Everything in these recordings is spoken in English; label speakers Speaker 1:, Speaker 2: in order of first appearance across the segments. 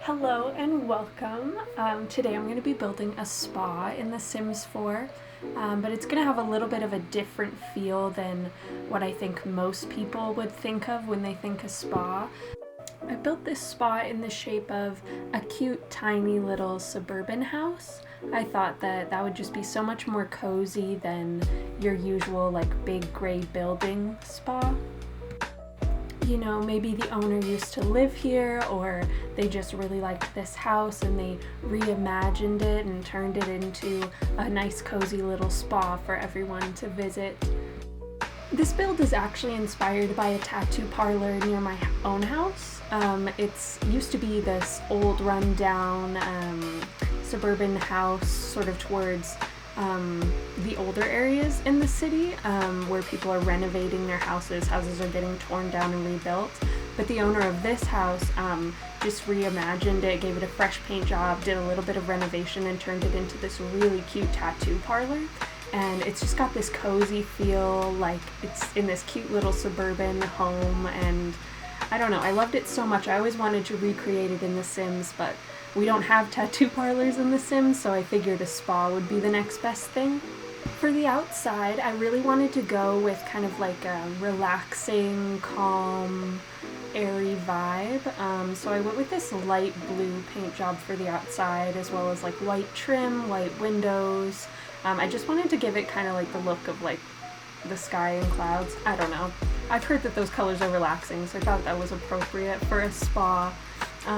Speaker 1: Hello and welcome. Today I'm going to be building a spa in The Sims 4, but it's going to have a little bit of a different feel than what I think most people would think of when they think a spa. I built this spa in the shape of a cute, tiny little suburban house. I thought that that would just be so much more cozy than your usual big gray building spa. You know, maybe the owner used to live here, or they just really liked this house and they reimagined it and turned it into a nice cozy little spa for everyone to visit. This build is actually inspired by a tattoo parlor near my own house. It's used to be this old rundown suburban house sort of towards the older areas in the city where people are renovating their houses. Houses are getting torn down and rebuilt. But the owner of this house just reimagined it, gave it a fresh paint job, did a little bit of renovation, and turned it into this really cute tattoo parlor. And it's just got this cozy feel, like it's in this cute little suburban home, and I don't know, I loved it so much. I always wanted to recreate it in The Sims, but we don't have tattoo parlors in The Sims, so I figured a spa would be the next best thing. For the outside, I really wanted to go with kind of like a relaxing, calm, airy vibe. So I went with this light blue paint job for the outside, as well as like white trim, white windows. I just wanted to give it kind of like the look of like the sky and clouds. I don't know. I've heard that those colors are relaxing, so I thought that was appropriate for a spa.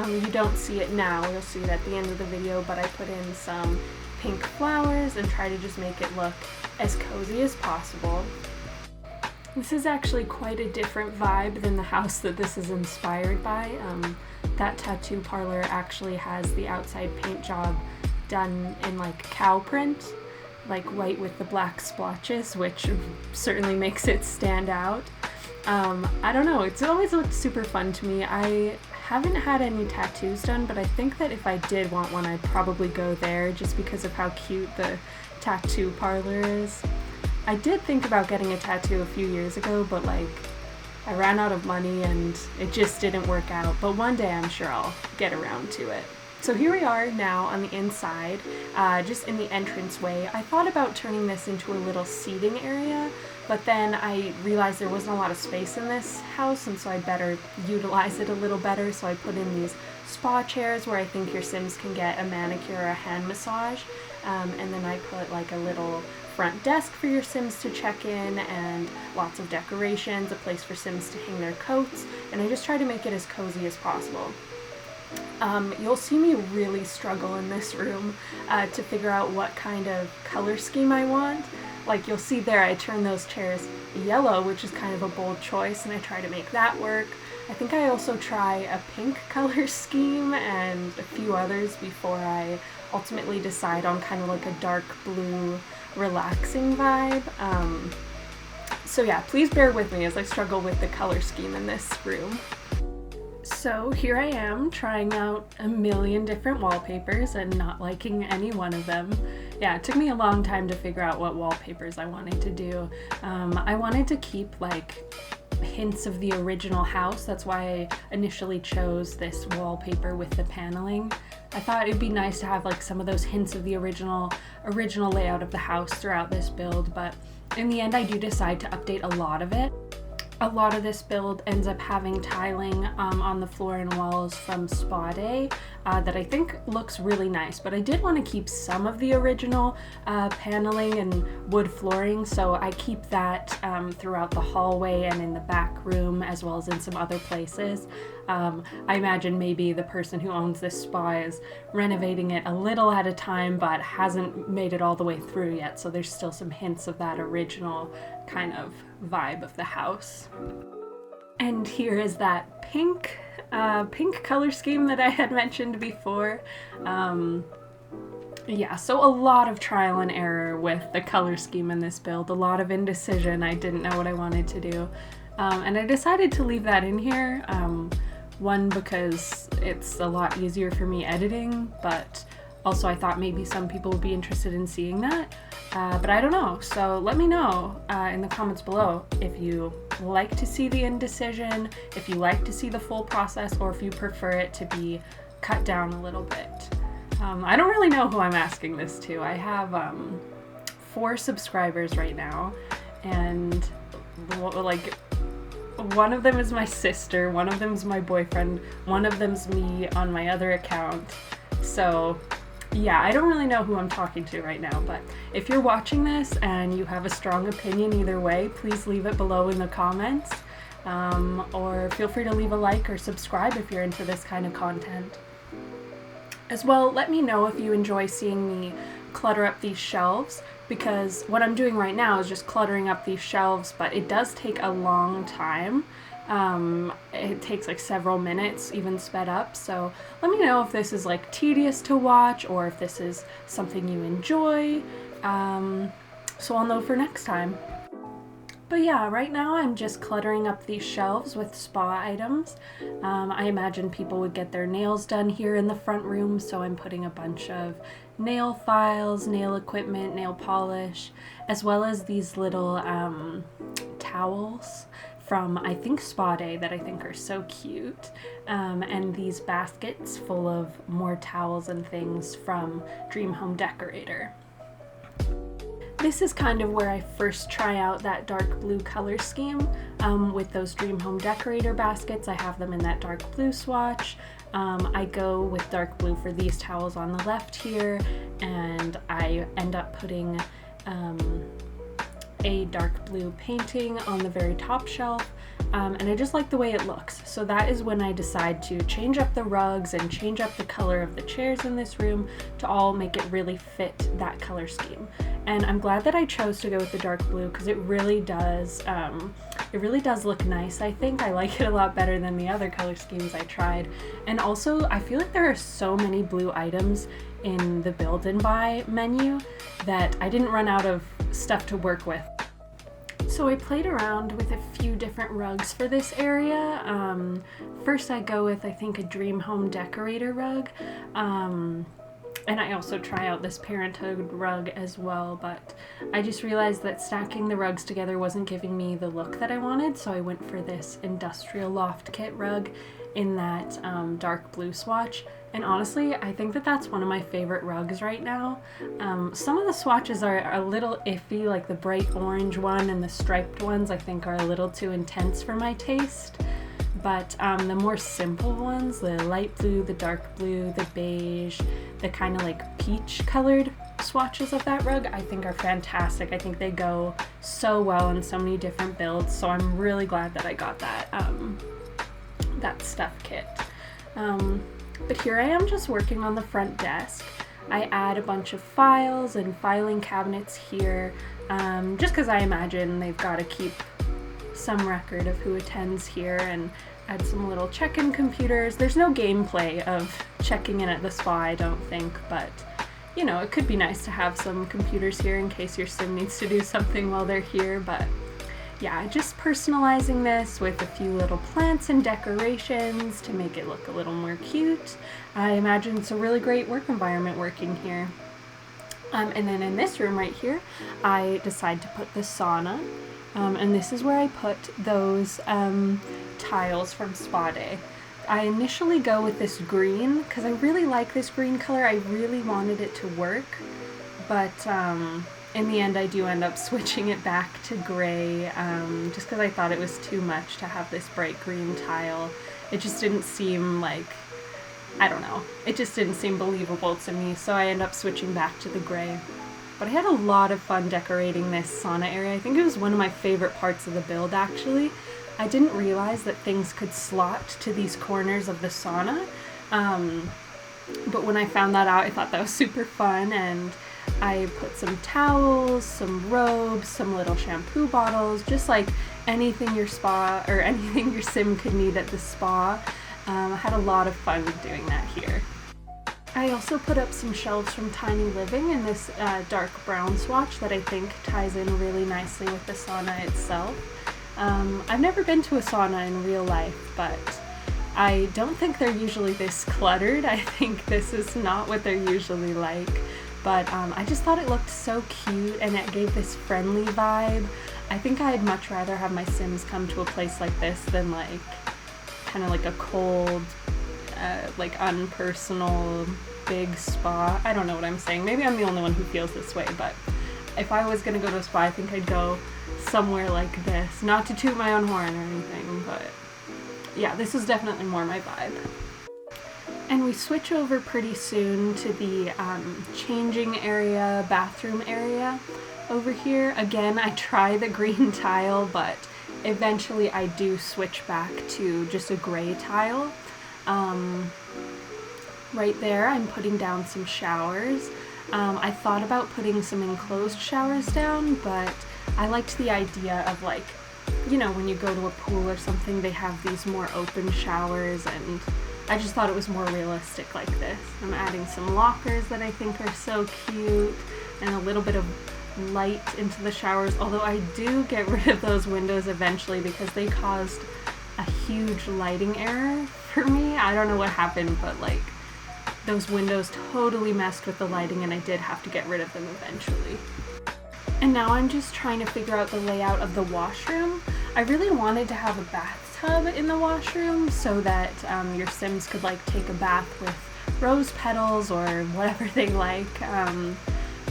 Speaker 1: You don't see it now, you'll see it at the end of the video, but I put in some pink flowers and try to just make it look as cozy as possible. This is actually quite a different vibe than the house that this is inspired by. That tattoo parlor actually has the outside paint job done in like cow print, like white with the black splotches, which certainly makes it stand out. I don't know, it's always looked super fun to me. I haven't had any tattoos done, but I think that if I did want one, I'd probably go there just because of how cute the tattoo parlor is. I did think about getting a tattoo a few years ago, but I ran out of money and it just didn't work out, but one day I'm sure I'll get around to it. So here we are now on the inside, just in the entranceway. I thought about turning this into a little seating area, but then I realized there wasn't a lot of space in this house, and so I'd better utilize it a little better. So I put in these spa chairs where I think your Sims can get a manicure or a hand massage, and then I put like a little front desk for your Sims to check in, and lots of decorations, a place for Sims to hang their coats, and I just try to make it as cozy as possible. You'll see me really struggle in this room to figure out what kind of color scheme I want. Like you'll see there, I turn those chairs yellow, which is kind of a bold choice, and I try to make that work. I think I also try a pink color scheme and a few others before I ultimately decide on kind of like a dark blue relaxing vibe. So yeah, please bear with me as I struggle with the color scheme in this room. So here I am trying out a million different wallpapers and not liking any one of them. Yeah, it took me a long time to figure out what wallpapers I wanted to do. I wanted to keep like hints of the original house. That's why I initially chose this wallpaper with the paneling. I thought it'd be nice to have like some of those hints of the original layout of the house throughout this build, but in the end I do decide to update a lot of it. A lot of this build ends up having tiling on the floor and walls from Spa Day that I think looks really nice, but I did want to keep some of the original paneling and wood flooring, so I keep that throughout the hallway and in the back room, as well as in some other places. I imagine maybe the person who owns this spa is renovating it a little at a time, but hasn't made it all the way through yet, so there's still some hints of that original kind of vibe of the house. And here is that pink color scheme that I had mentioned before. Yeah, so a lot of trial and error with the color scheme in this build, a lot of indecision. I didn't know what I wanted to do, and I decided to leave that in here. One, because it's a lot easier for me editing, but also I thought maybe some people would be interested in seeing that. But I don't know, so let me know in the comments below if you like to see the indecision, if you like to see the full process, or if you prefer it to be cut down a little bit. I don't really know who I'm asking this to. I have 4 subscribers right now, and like one of them is my sister, one of them's my boyfriend, one of them's me on my other account. So yeah, I don't really know who I'm talking to right now, but if you're watching this and you have a strong opinion either way, please leave it below in the comments, or feel free to leave a like or subscribe if you're into this kind of content. As well, let me know if you enjoy seeing me clutter up these shelves, because what I'm doing right now is just cluttering up these shelves, but it does take a long time. It takes like several minutes, even sped up, so let me know if this is like tedious to watch or if this is something you enjoy, so I'll know for next time. But yeah, right now I'm just cluttering up these shelves with spa items. I imagine people would get their nails done here in the front room, so I'm putting a bunch of nail files, nail equipment, nail polish, as well as these little towels from, I think, Spa Day that I think are so cute, and these baskets full of more towels and things from Dream Home Decorator. This is kind of where I first try out that dark blue color scheme with those Dream Home Decorator baskets. I have them in that dark blue swatch. I go with dark blue for these towels on the left here, and I end up putting a dark blue painting on the very top shelf, and I just like the way it looks. So that is when I decide to change up the rugs and change up the color of the chairs in this room to all make it really fit that color scheme. And I'm glad that I chose to go with the dark blue, because it really does look nice. I think I like it a lot better than the other color schemes I tried. And also, I feel like there are so many blue items in the build and buy menu that I didn't run out of stuff to work with. So I played around with a few different rugs for this area. First I go with, I think, a Dream Home Decorator rug. And I also try out this Parenthood rug as well, but I just realized that stacking the rugs together wasn't giving me the look that I wanted, so I went for this Industrial Loft Kit rug in that dark blue swatch. And honestly, I think that that's one of my favorite rugs right now. Some of the swatches are a little iffy, like the bright orange one and the striped ones I think are a little too intense for my taste. But the more simple ones, the light blue, the dark blue, the beige, the kind of like peach colored swatches of that rug, I think are fantastic. I think they go so well in so many different builds, so I'm really glad that I got that, that stuff kit. But here I am just working on the front desk. I add a bunch of files and filing cabinets here, just because I imagine they've got to keep some record of who attends here, and add some little check-in computers. There's no gameplay of checking in at the spa, I don't think, but you know, it could be nice to have some computers here in case your sim needs to do something while they're here. But yeah, just personalizing this with a few little plants and decorations to make it look a little more cute. I imagine it's a really great work environment working here. And then in this room right here, I decide to put the sauna. And this is where I put those tiles from Spa Day. I initially go with this green because I really like this green color. I really wanted it to work, but in the end I do end up switching it back to gray, just because I thought it was too much to have this bright green tile. It just didn't seem like, I don't know, it just didn't seem believable to me, so I end up switching back to the gray. But I had a lot of fun decorating this sauna area. I think it was one of my favorite parts of the build, actually. I didn't realize that things could slot to these corners of the sauna, but when I found that out, I thought that was super fun, and I put some towels, some robes, some little shampoo bottles, just like anything your spa or anything your sim could need at the spa. I had a lot of fun doing that here. I also put up some shelves from Tiny Living in this dark brown swatch that I think ties in really nicely with the sauna itself. I've never been to a sauna in real life, but I don't think they're usually this cluttered. I think this is not what they're usually like, but I just thought it looked so cute and it gave this friendly vibe. I think I'd much rather have my Sims come to a place like this than like kind of like a cold, like unpersonal big spa. I don't know what I'm saying. Maybe I'm the only one who feels this way, but if I was gonna go to a spa, I think I'd go somewhere like this. Not to toot my own horn or anything, but yeah, this is definitely more my vibe. And we switch over pretty soon to the changing area, bathroom area over here. Again, I try the green tile, but eventually I do switch back to just a gray tile. Right there, I'm putting down some showers. I thought about putting some enclosed showers down, but I liked the idea of, like, you know, when you go to a pool or something, they have these more open showers, and I just thought it was more realistic like this. I'm adding some lockers that I think are so cute, and a little bit of light into the showers, although I do get rid of those windows eventually because they caused a huge lighting error for me. I don't know what happened, but like those windows totally messed with the lighting, and I did have to get rid of them eventually. And now I'm just trying to figure out the layout of the washroom. I really wanted to have a bathtub in the washroom so that your Sims could like take a bath with rose petals or whatever they like.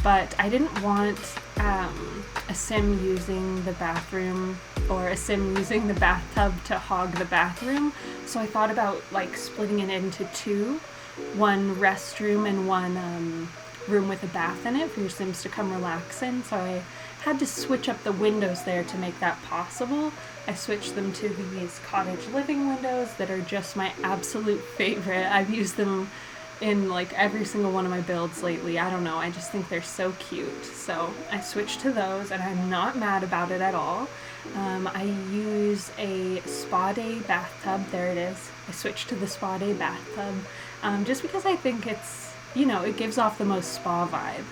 Speaker 1: But I didn't want a Sim using the bathroom or a Sim using the bathtub to hog the bathroom. So I thought about like splitting it into two, one restroom and one room with a bath in it for your Sims to come relax in. So I had to switch up the windows there to make that possible. I switched them to these cottage living windows that are just my absolute favorite. I've used them in like every single one of my builds lately. I don't know, I just think they're so cute. So I switched to those, and I'm not mad about it at all. I use a spa day bathtub. There it is. I switched to the spa day bathtub just because I think it's, you know, it gives off the most spa vibe.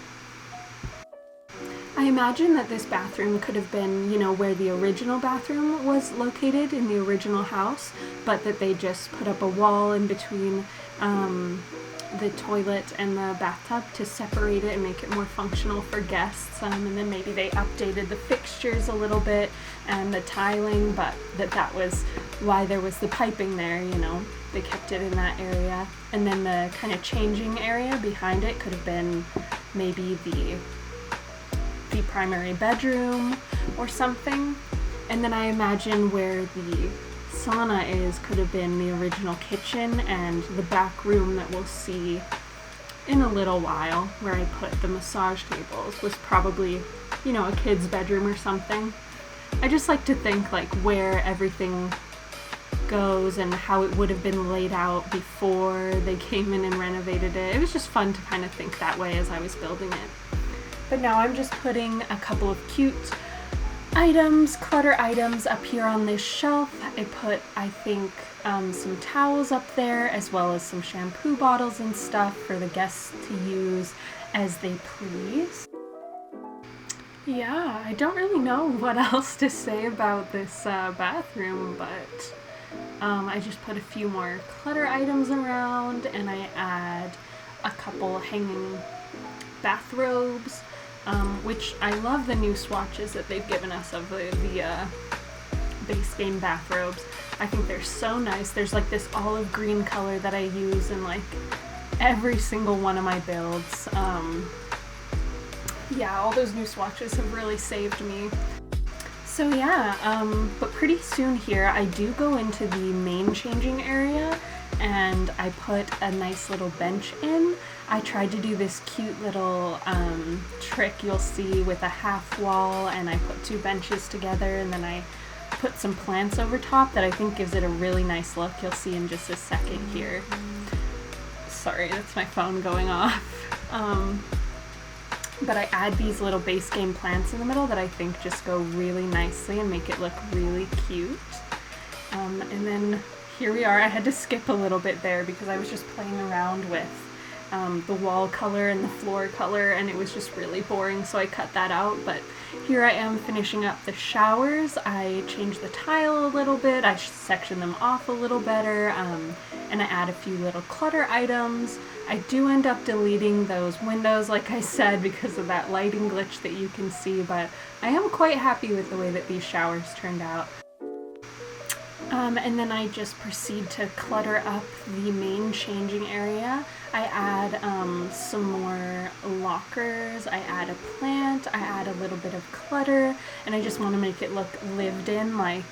Speaker 1: I imagine that this bathroom could have been, you know, where the original bathroom was located in the original house, but that they just put up a wall in between the toilet and the bathtub to separate it and make it more functional for guests, and then maybe they updated the fixtures a little bit and the tiling, but that was why there was the piping there, you know, they kept it in that area. And then the kind of changing area behind it could have been maybe the primary bedroom or something. And then I imagine where the sauna is could have been the original kitchen, and the back room that we'll see in a little while where I put the massage tables was probably, you know, a kid's bedroom or something. I just like to think like where everything goes and how it would have been laid out before they came in and renovated it. It was just fun to kind of think that way as I was building it. But now I'm just putting a couple of cute items, clutter items up here on this shelf. I put, I think, some towels up there, as well as some shampoo bottles and stuff for the guests to use as they please. Yeah, I don't really know what else to say about this bathroom, but I just put a few more clutter items around, and I add a couple hanging bathrobes, which I love the new swatches that they've given us of the base game bathrobes. I think they're so nice. There's like this olive green color that I use in like every single one of my builds. Yeah, all those new swatches have really saved me. So yeah, but pretty soon here I do go into the main changing area, and I put a nice little bench in. I tried to do this cute little trick you'll see with a half wall, and I put two benches together, and then I put some plants over top that I think gives it a really nice look. You'll see in just a second here. Sorry, that's my phone going off. But I add these little base game plants in the middle that I think just go really nicely and make it look really cute. And then here we are. I had to skip a little bit there because I was just playing around with the wall color and the floor color, and it was just really boring, so I cut that out. But here I am finishing up the showers. I changed the tile a little bit, I sectioned them off a little better, and I add a few little clutter items. I do end up deleting those windows, like I said, because of that lighting glitch that you can see, but I am quite happy with the way that these showers turned out. And then I just proceed to clutter up the main changing area. I add some more lockers, I add a plant, I add a little bit of clutter, and I just want to make it look lived in, like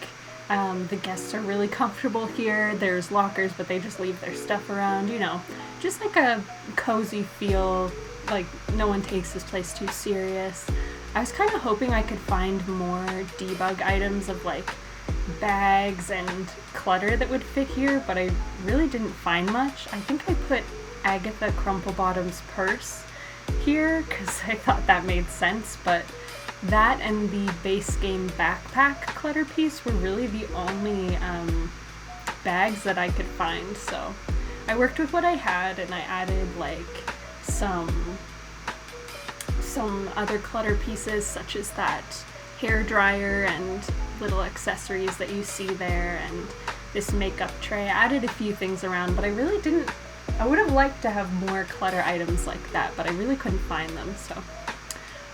Speaker 1: the guests are really comfortable here. There's lockers, but they just leave their stuff around, you know, just like a cozy feel, like no one takes this place too serious. I was kind of hoping I could find more debug items of like bags and clutter that would fit here, but I really didn't find much. I think I put Agatha Crumplebottom's purse here because I thought that made sense, but that and the base game backpack clutter piece were really the only bags that I could find. So I worked with what I had and I added like some other clutter pieces such as that hair dryer and little accessories that you see there and this makeup tray. I added a few things around, but I really didn't. I would have liked to have more clutter items like that, but I really couldn't find them, so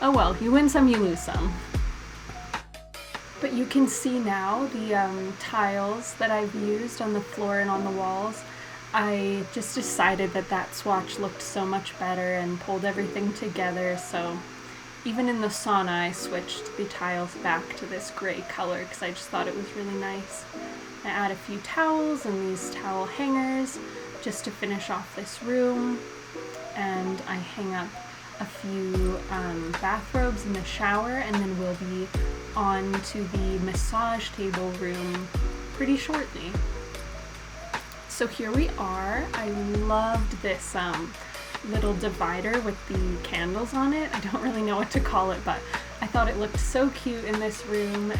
Speaker 1: oh well, you win some, you lose some. But you can see now the tiles that I've used on the floor and on the walls. I just decided that that swatch looked so much better and pulled everything together, so even in the sauna I switched the tiles back to this gray color because I just thought it was really nice. I add a few towels and these towel hangers just to finish off this room, and I hang up a few bathrobes in the shower, and then we'll be on to the massage table room pretty shortly. So here we are. I loved this little divider with the candles on it. I don't really know what to call it, but I thought it looked so cute in this room.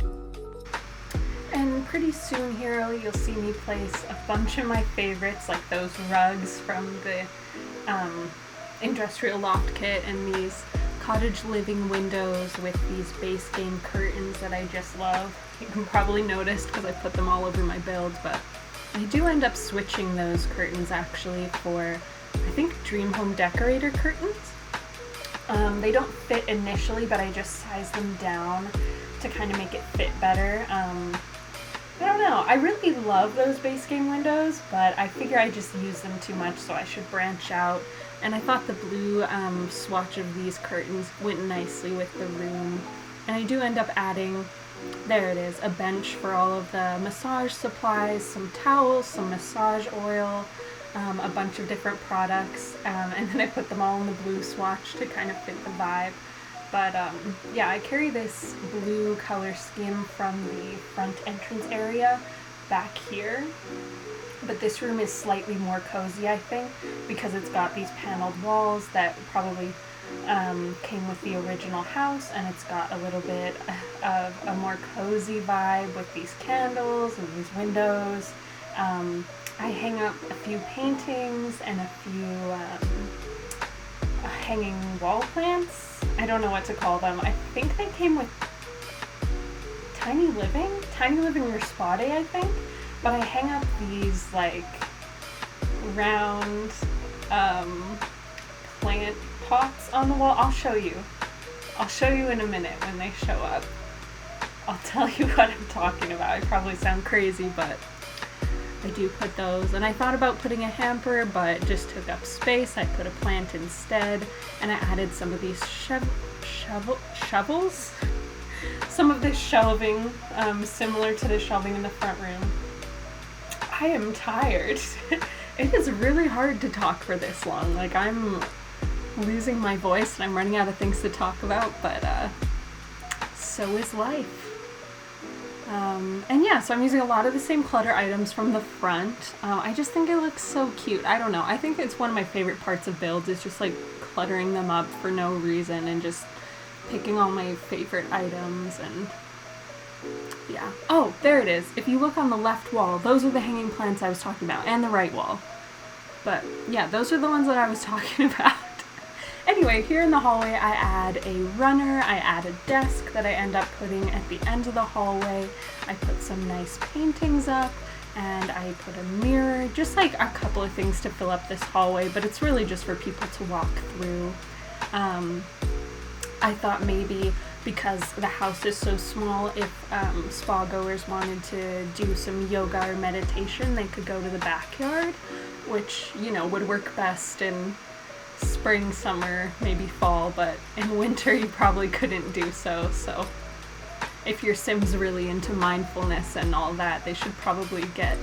Speaker 1: And pretty soon here you'll see me place a bunch of my favorites, like those rugs from the industrial loft kit and these cottage living windows with these base game curtains that I just love. You can probably notice because I put them all over my build, but I do end up switching those curtains actually for, I think, Dream Home Decorator curtains. They don't fit initially, but I just size them down to kind of make it fit better. I don't know, I really love those base game windows, but I figure I just use them too much, so I should branch out. And I thought the blue swatch of these curtains went nicely with the room. And I do end up adding, there it is, a bench for all of the massage supplies, some towels, some massage oil, a bunch of different products, and then I put them all in the blue swatch to kind of fit the vibe. But yeah, I carry this blue color scheme from the front entrance area back here. But this room is slightly more cozy, I think, because it's got these paneled walls that probably came with the original house, and it's got a little bit of a more cozy vibe with these candles and these windows. I hang up a few paintings and a few hanging wall plants. I don't know what to call them. I think they came with Tiny Living or Spa Day, I think. But I hang up these like round plant pots on the wall. I'll show you in a minute when they show up. I'll tell you what I'm talking about. I probably sound crazy, but I do put those. And I thought about putting a hamper, but it just took up space. I put a plant instead, and I added some of these shovels. Some of this shelving, similar to the shelving in the front room. I am tired. It is really hard to talk for this long. Like, I'm losing my voice and I'm running out of things to talk about, but so is life. And yeah, so I'm using a lot of the same clutter items from the front. I just think it looks so cute. I don't know. I think it's one of my favorite parts of builds is just like cluttering them up for no reason and just picking all my favorite items. And yeah. Oh, there it is. If you look on the left wall, those are the hanging plants I was talking about, and the right wall. But yeah, those are the ones that I was talking about. Anyway, here in the hallway I add a runner, I add a desk that I end up putting at the end of the hallway. I put some nice paintings up, and I put a mirror, just like a couple of things to fill up this hallway, but it's really just for people to walk through. I thought maybe because the house is so small, if spa goers wanted to do some yoga or meditation, they could go to the backyard, which, you know, would work best in spring, summer, maybe fall, but in winter you probably couldn't do so. So if your Sim's really into mindfulness and all that, they should probably get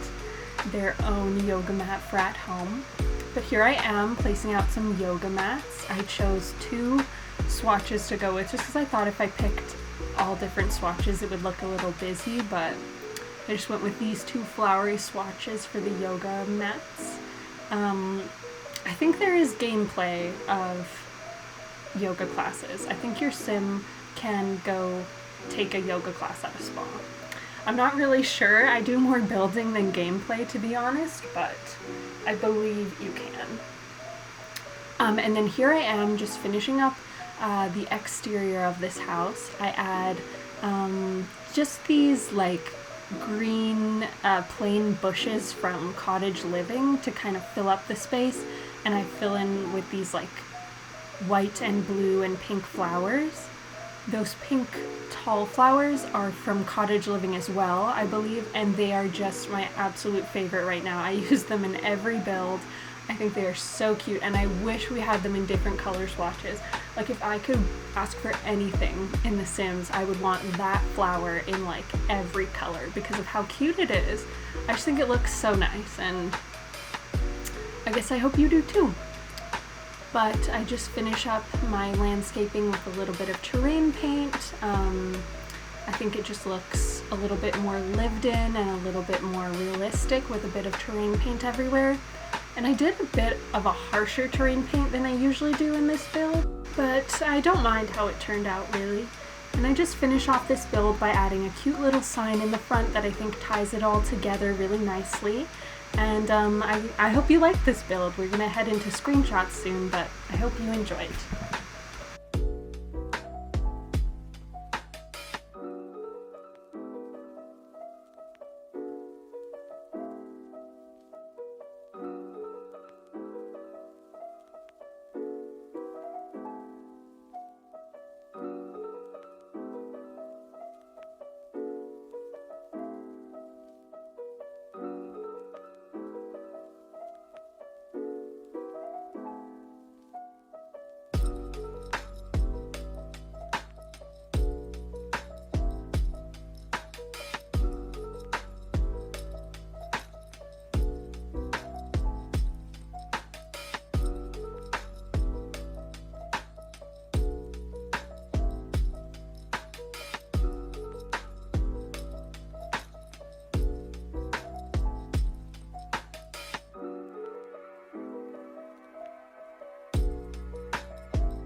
Speaker 1: their own yoga mat for at home. But here I am placing out some yoga mats. I chose 2 swatches to go with just because I thought if I picked all different swatches it would look a little busy, but I just went with these 2 flowery swatches for the yoga mats. I think there is gameplay of yoga classes. I think your Sim can go take a yoga class at a spa. I'm not really sure. I do more building than gameplay, to be honest, but I believe you can. And then here I am just finishing up the exterior of this house. I add just these like green plain bushes from cottage living to kind of fill up the space, and I fill in with these like white and blue and pink flowers. Those pink tall flowers are from cottage living as well, I believe, and they are just my absolute favorite right now. I use them in every build. I think they are so cute, and I wish we had them in different color swatches. Like, if I could ask for anything in The Sims, I would want that flower in like every color because of how cute it is. I just think it looks so nice, and I guess I hope you do too. But I just finish up my landscaping with a little bit of terrain paint. I think it just looks a little bit more lived in and a little bit more realistic with a bit of terrain paint everywhere. And I did a bit of a harsher terrain paint than I usually do in this build, but I don't mind how it turned out, really. And I just finish off this build by adding a cute little sign in the front that I think ties it all together really nicely. And I hope you like this build. We're going to head into screenshots soon, but I hope you enjoyed.